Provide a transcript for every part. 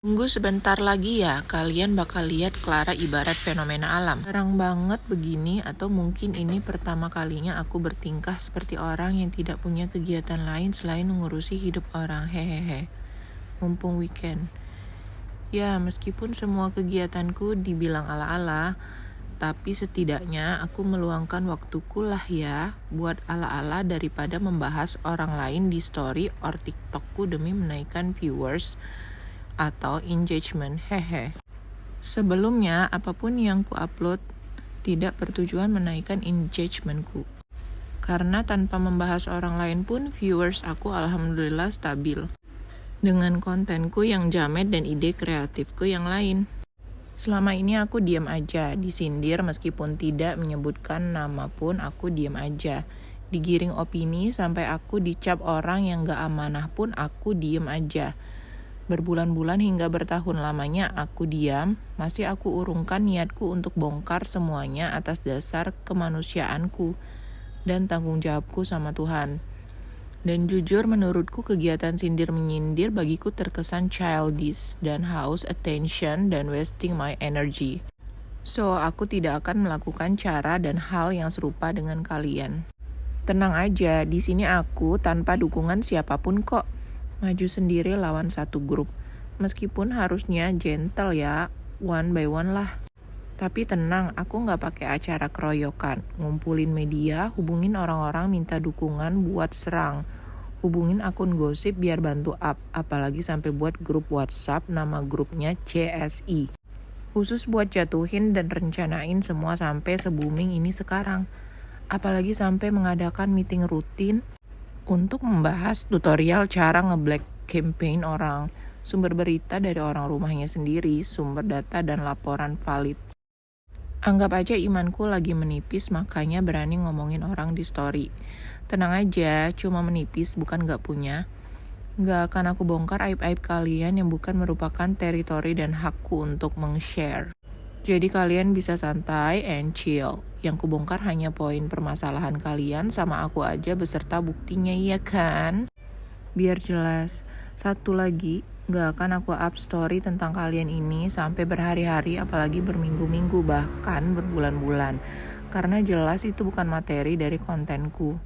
Tunggu sebentar lagi ya, kalian bakal lihat Clara ibarat fenomena alam. Jarang banget begini, atau mungkin ini pertama kalinya aku bertingkah seperti orang yang tidak punya kegiatan lain selain mengurusi hidup orang. Hehehe. Mumpung weekend. Ya, meskipun semua kegiatanku dibilang ala-ala, tapi setidaknya aku meluangkan waktuku lah ya buat ala-ala daripada membahas orang lain di story or TikTokku demi menaikkan viewers atau engagement. Hehe. Sebelumnya, apapun yang ku upload tidak bertujuan menaikkan engagementku. Karena tanpa membahas orang lain pun viewers aku alhamdulillah stabil. Dengan kontenku yang jamet dan ide kreatifku yang lain. Selama ini aku diam aja, disindir meskipun tidak menyebutkan nama pun aku diam aja. Digiring opini sampai aku dicap orang yang gak amanah pun aku diam aja. Berbulan-bulan hingga bertahun lamanya aku diam, masih aku urungkan niatku untuk bongkar semuanya atas dasar kemanusiaanku dan tanggung jawabku sama Tuhan. Dan jujur menurutku kegiatan sindir-menyindir bagiku terkesan childish dan haus attention dan wasting my energy. So, aku tidak akan melakukan cara dan hal yang serupa dengan kalian. Tenang aja, di sini aku tanpa dukungan siapapun kok. Maju sendiri lawan satu grup. Meskipun harusnya gentle ya, one by one lah. Tapi tenang, aku gak pakai acara keroyokan. Ngumpulin media, hubungin orang-orang minta dukungan buat serang. Hubungin akun gosip biar bantu up. Apalagi sampai buat grup WhatsApp nama grupnya CSI. Khusus buat jatuhin dan rencanain semua sampai se-booming ini sekarang. Apalagi sampai mengadakan meeting rutin untuk membahas tutorial cara nge-black campaign orang, sumber berita dari orang rumahnya sendiri, sumber data dan laporan valid. Anggap aja imanku lagi menipis, makanya berani ngomongin orang di story. Tenang aja, cuma menipis bukan gak punya. Gak akan aku bongkar aib-aib kalian yang bukan merupakan teritori dan hakku untuk meng-share. Jadi kalian bisa santai and chill. Yang kubongkar hanya poin permasalahan kalian sama aku aja beserta buktinya, iya kan? Biar jelas. Satu lagi, gak akan aku up story tentang kalian ini sampai berhari-hari, apalagi berminggu-minggu, bahkan berbulan-bulan. Karena jelas itu bukan materi dari kontenku.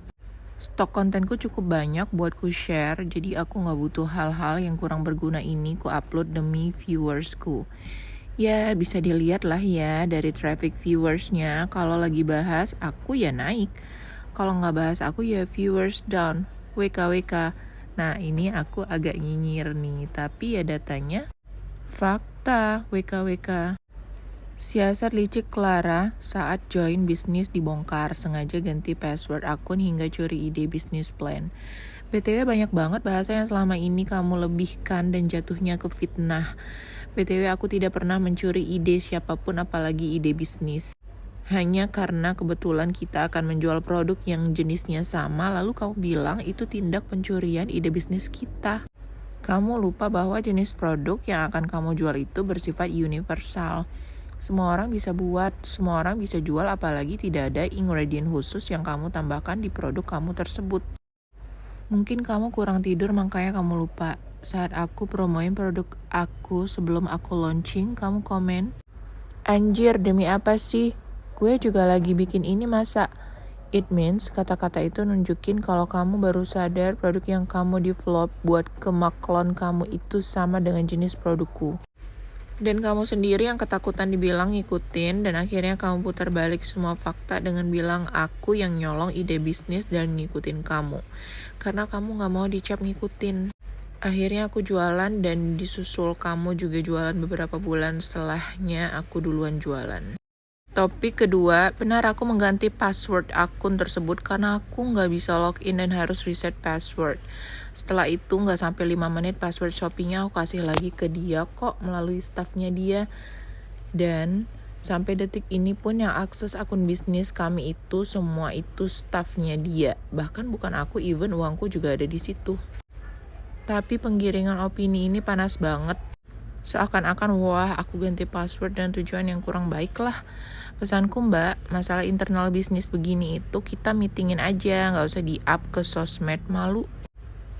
Stok kontenku cukup banyak buat ku share, jadi aku gak butuh hal-hal yang kurang berguna ini ku upload demi viewersku. Ya, bisa dilihat lah ya dari traffic viewersnya. Kalau lagi bahas, aku ya naik. Kalau nggak bahas aku ya viewers down. WKWK. Nah, ini aku agak nyinyir nih. Tapi ya datanya fakta WKWK. Siasat licik Clara saat join bisnis dibongkar. Sengaja ganti password akun hingga curi ide bisnis plan. BTW banyak banget bahasa yang selama ini kamu lebihkan dan jatuhnya ke fitnah. BTW aku tidak pernah mencuri ide siapapun apalagi ide bisnis. Hanya karena kebetulan kita akan menjual produk yang jenisnya sama lalu kamu bilang itu tindak pencurian ide bisnis kita. Kamu lupa bahwa jenis produk yang akan kamu jual itu bersifat universal. Semua orang bisa buat, semua orang bisa jual apalagi tidak ada ingredient khusus yang kamu tambahkan di produk kamu tersebut. Mungkin kamu kurang tidur makanya kamu lupa. Saat aku promoin produk aku sebelum aku launching, kamu komen, "Anjir, demi apa sih? Gue juga lagi bikin ini masa?" It means kata-kata itu nunjukin kalau kamu baru sadar produk yang kamu develop buat kemaklon kamu itu sama dengan jenis produkku. Dan kamu sendiri yang ketakutan dibilang ngikutin dan akhirnya kamu putar balik semua fakta dengan bilang aku yang nyolong ide bisnis dan ngikutin kamu. Karena kamu gak mau dicap ngikutin. Akhirnya aku jualan dan disusul kamu juga jualan beberapa bulan setelahnya aku duluan jualan. Topik kedua, benar aku mengganti password akun tersebut karena aku gak bisa login dan harus reset password. Setelah itu gak sampai 5 menit password Shopee-nya aku kasih lagi ke dia kok melalui staffnya dia. Dan sampai detik ini pun yang akses akun bisnis kami itu semua itu staffnya dia. Bahkan bukan aku, even uangku juga ada di situ. Tapi penggiringan opini ini panas banget. Seakan-akan wah aku ganti password dan tujuan yang kurang baik lah. Pesanku mbak, masalah internal bisnis begini itu kita meetingin aja, gak usah di-up ke sosmed, malu.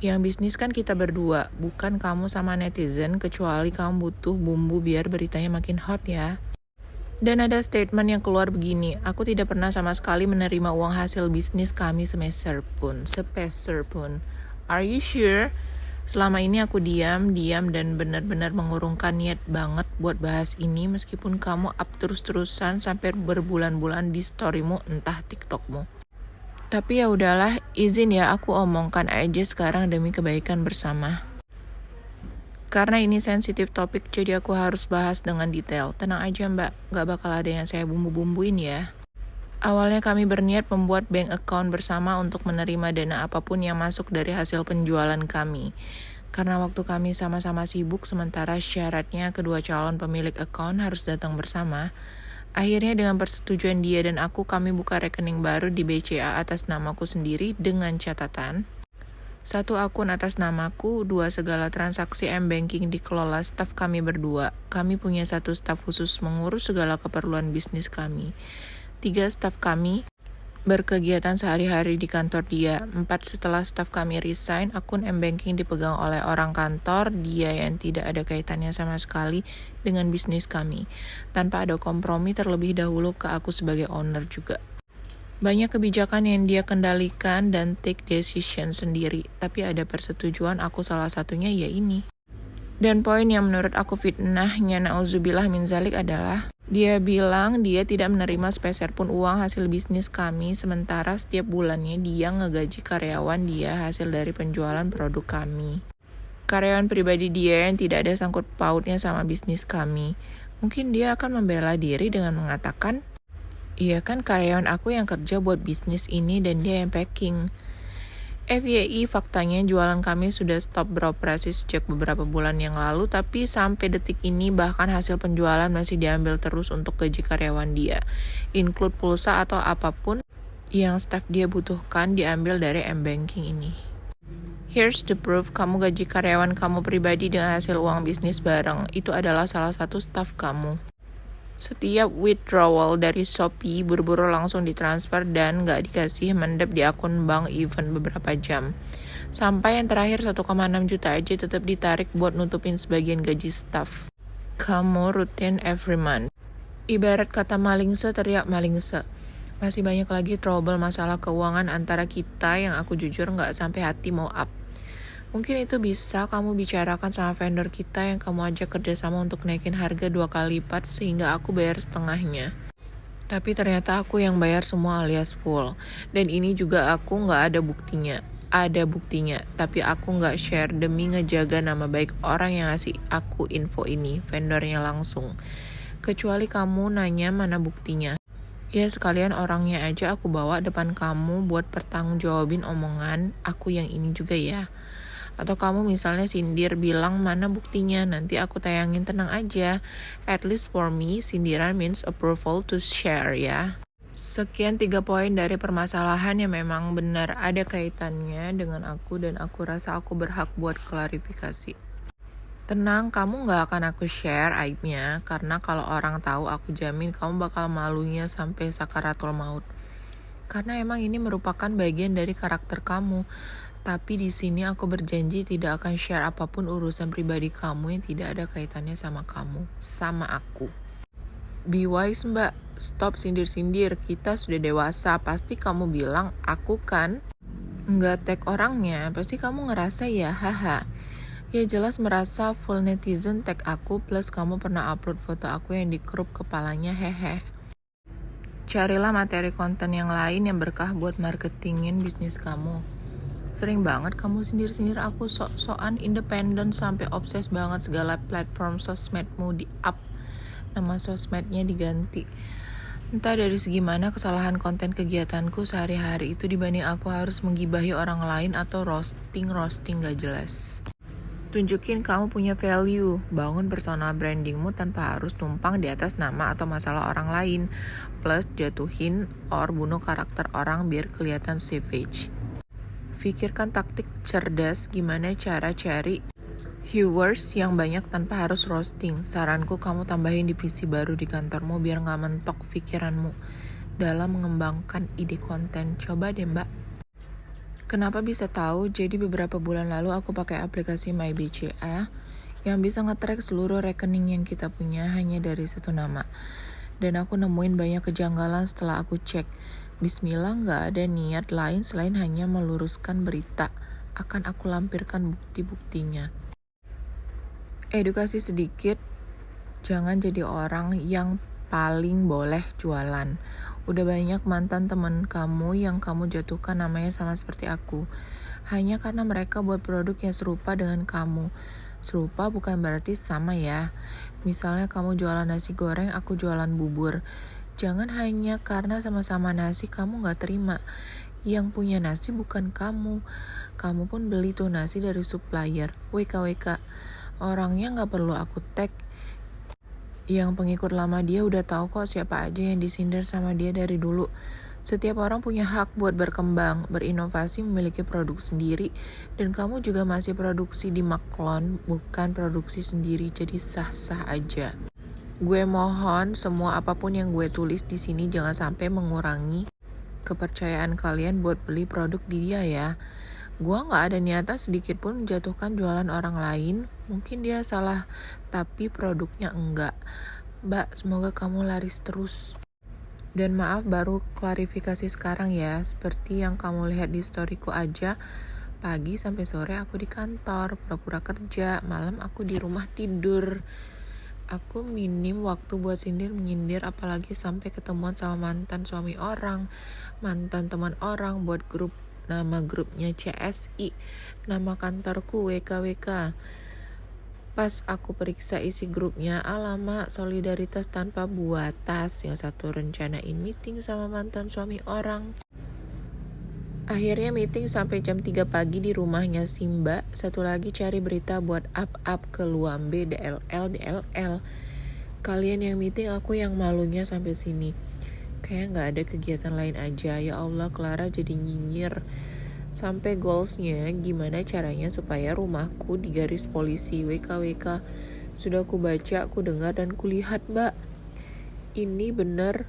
Yang bisnis kan kita berdua, bukan kamu sama netizen, kecuali kamu butuh bumbu biar beritanya makin hot ya. Dan ada statement yang keluar begini, aku tidak pernah sama sekali menerima uang hasil bisnis kami sepeser pun. Are you sure? Selama ini aku diam dan benar-benar mengurungkan niat banget buat bahas ini meskipun kamu up terus-terusan sampai berbulan-bulan di storymu entah TikTokmu. Tapi ya udahlah, izin ya aku omongkan aja sekarang demi kebaikan bersama. Karena ini sensitif topik, jadi aku harus bahas dengan detail. Tenang aja mbak, gak bakal ada yang saya bumbu-bumbuin ya. Awalnya kami berniat membuat bank account bersama untuk menerima dana apapun yang masuk dari hasil penjualan kami. Karena waktu kami sama-sama sibuk, sementara syaratnya kedua calon pemilik account harus datang bersama. Akhirnya dengan persetujuan dia dan aku, kami buka rekening baru di BCA atas namaku sendiri dengan catatan 1 akun atas namaku, 2 segala transaksi m-banking dikelola staf kami berdua. Kami punya 1 staf khusus mengurus segala keperluan bisnis kami. 3 staf kami berkegiatan sehari-hari di kantor dia. 4 setelah staf kami resign, akun m-banking dipegang oleh orang kantor dia yang tidak ada kaitannya sama sekali dengan bisnis kami. Tanpa ada kompromi terlebih dahulu ke aku sebagai owner juga. Banyak kebijakan yang dia kendalikan dan take decision sendiri, tapi ada persetujuan aku salah satunya ya ini. Dan poin yang menurut aku fitnahnya na'udzubillah min zalik adalah dia bilang dia tidak menerima sepeser pun uang hasil bisnis kami, sementara setiap bulannya dia ngegaji karyawan dia hasil dari penjualan produk kami. Karyawan pribadi dia yang tidak ada sangkut pautnya sama bisnis kami. Mungkin dia akan membela diri dengan mengatakan, iya kan karyawan aku yang kerja buat bisnis ini dan dia yang packing. FYI faktanya jualan kami sudah stop beroperasi sejak beberapa bulan yang lalu, tapi sampai detik ini bahkan hasil penjualan masih diambil terus untuk gaji karyawan dia. Include pulsa atau apapun yang staff dia butuhkan diambil dari m-banking ini. Here's the proof, kamu gaji karyawan kamu pribadi dengan hasil uang bisnis bareng. Itu adalah salah satu staff kamu. Setiap withdrawal dari Shopee buru-buru langsung ditransfer dan gak dikasih mendep di akun bank even beberapa jam. Sampai yang terakhir 1,6 juta aja tetap ditarik buat nutupin sebagian gaji staff. Kamu rutin every month. Ibarat kata malingse teriak malingse. Masih banyak lagi trouble masalah keuangan antara kita yang aku jujur gak sampai hati mau up. Mungkin itu bisa kamu bicarakan sama vendor kita yang kamu ajak kerjasama untuk naikin harga 2 kali lipat sehingga aku bayar setengahnya. Tapi ternyata aku yang bayar semua alias full. Dan ini juga aku gak ada buktinya. Ada buktinya, tapi aku gak share demi ngejaga nama baik orang yang ngasih aku info ini, vendornya langsung. Kecuali kamu nanya mana buktinya. Ya sekalian orangnya aja aku bawa depan kamu buat pertanggungjawabin omongan aku yang ini juga ya. Atau kamu misalnya sindir bilang mana buktinya, nanti aku tayangin, tenang aja. At least for me, sindiran means approval to share ya. Sekian 3 poin dari permasalahan yang memang benar ada kaitannya dengan aku dan aku rasa aku berhak buat klarifikasi. Tenang, kamu gak akan aku share aibnya, karena kalau orang tahu aku jamin kamu bakal malunya sampai sakaratul maut. Karena emang ini merupakan bagian dari karakter kamu. Tapi di sini aku berjanji tidak akan share apapun urusan pribadi kamu yang tidak ada kaitannya sama kamu, sama aku. Be wise mbak, stop sindir-sindir, kita sudah dewasa, pasti kamu bilang, aku kan nggak tag orangnya, pasti kamu ngerasa ya, haha. Ya jelas merasa full netizen tag aku, plus kamu pernah upload foto aku yang di crop kepalanya, hehe. Carilah materi konten yang lain yang berkah buat marketingin bisnis kamu. Sering banget kamu sindir-sindir aku sok-sokan independen sampai obses banget segala platform sosmedmu di-up. Nama sosmednya diganti. Entah dari segi mana kesalahan konten kegiatanku sehari-hari itu dibanding aku harus menggibahi orang lain atau roasting gak jelas. Tunjukin kamu punya value, bangun personal brandingmu tanpa harus numpang di atas nama atau masalah orang lain. Plus jatuhin or bunuh karakter orang biar kelihatan savage. Pikirkan taktik cerdas gimana cara cari viewers yang banyak tanpa harus roasting. Saranku kamu tambahin divisi baru di kantormu biar gak mentok pikiranmu dalam mengembangkan ide konten. Coba deh mbak. Kenapa bisa tahu? Jadi beberapa bulan lalu aku pakai aplikasi MyBCA yang bisa nge-track seluruh rekening yang kita punya hanya dari satu nama. Dan aku nemuin banyak kejanggalan setelah aku cek. Bismillah, nggak ada niat lain selain hanya meluruskan berita. Akan aku lampirkan bukti-buktinya. Edukasi sedikit, jangan jadi orang yang paling boleh jualan. Udah banyak mantan teman kamu yang kamu jatuhkan namanya sama seperti aku. Hanya karena mereka buat produk yang serupa dengan kamu. Serupa bukan berarti sama ya. Misalnya kamu jualan nasi goreng, aku jualan bubur. Jangan hanya karena sama-sama nasi kamu gak terima. Yang punya nasi bukan kamu. Kamu pun beli tuh nasi dari supplier. WKWK. Orangnya gak perlu aku tag. Yang pengikut lama dia udah tahu kok siapa aja yang disindir sama dia dari dulu. Setiap orang punya hak buat berkembang, berinovasi, memiliki produk sendiri. Dan kamu juga masih produksi di Maklon, bukan produksi sendiri, jadi sah-sah aja. Gue mohon semua apapun yang gue tulis di sini jangan sampai mengurangi kepercayaan kalian buat beli produk di dia ya. Gua gak ada niatan sedikit pun menjatuhkan jualan orang lain. Mungkin dia salah, tapi produknya enggak. Mbak, semoga kamu laris terus. Dan maaf baru klarifikasi sekarang ya. Seperti yang kamu lihat di storyku aja. Pagi sampai sore aku di kantor, pura-pura kerja. Malam aku di rumah tidur. Aku minim waktu buat sindir-menyindir, apalagi sampai ketemuan sama mantan suami orang, mantan teman orang, buat grup. Nama grupnya CSI, nama kantorku WKWK. Pas aku periksa isi grupnya, alamak, solidaritas tanpa batas. Yang satu rencanain meeting sama mantan suami orang. Akhirnya meeting sampai jam 3 pagi di rumahnya Simba. Satu lagi cari berita buat up ke Luambe, DLL. Kalian yang meeting, aku yang malunya sampai sini. Kayak gak ada kegiatan lain aja. Ya Allah, Clara jadi nyinyir. Sampai goalsnya gimana caranya supaya rumahku digaris polisi WKWK. Sudah aku baca, aku dengar, dan kulihat mbak. Ini bener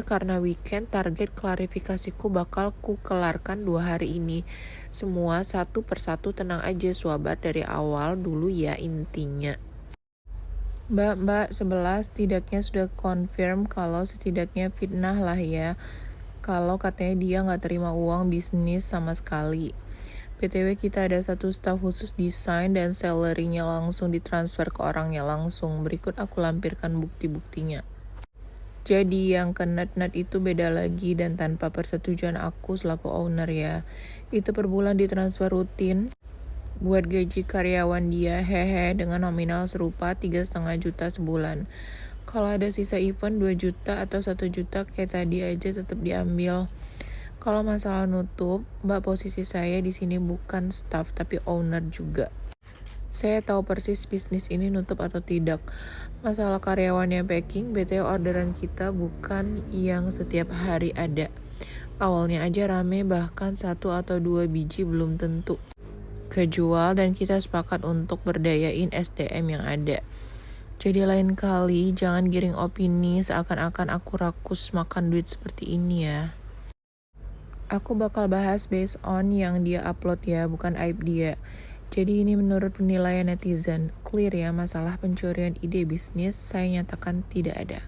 karena weekend target klarifikasiku bakal ku kelarkan 2 hari ini. Semua satu persatu, tenang aja suabar dari awal dulu ya intinya. Mbak, 11 setidaknya sudah confirm kalau setidaknya fitnah lah ya. Kalau katanya dia gak terima uang bisnis sama sekali. BTW kita ada satu staf khusus desain dan salary-nya langsung ditransfer ke orangnya langsung. Berikut aku lampirkan bukti-buktinya. Jadi yang ke net itu beda lagi dan tanpa persetujuan aku selaku owner ya. Itu per bulan ditransfer rutin. Buat gaji karyawan dia, dengan nominal serupa 3,5 juta sebulan. Kalau ada sisa event 2 juta atau 1 juta kayak tadi aja tetap diambil. Kalau masalah nutup, mbak, posisi saya di sini bukan staff tapi owner juga. Saya tahu persis bisnis ini nutup atau tidak. Masalah karyawannya packing, BTW orderan kita bukan yang setiap hari ada. Awalnya aja rame, bahkan 1 atau 2 biji belum tentu kejual, dan kita sepakat untuk berdayain SDM yang ada. Jadi lain kali jangan giring opini seakan-akan aku rakus makan duit seperti ini ya. Aku bakal bahas based on yang dia upload ya, bukan aib dia. Jadi ini menurut penilaian netizen. Clear ya, masalah pencurian ide bisnis saya nyatakan tidak ada.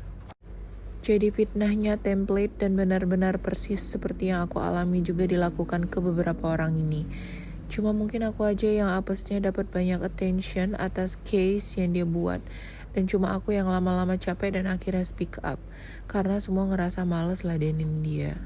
Jadi fitnahnya template dan benar-benar persis seperti yang aku alami juga dilakukan ke beberapa orang ini. Cuma mungkin aku aja yang apesnya dapat banyak attention atas case yang dia buat. Dan cuma aku yang lama-lama capek dan akhirnya speak up. Karena semua ngerasa males ladenin dia.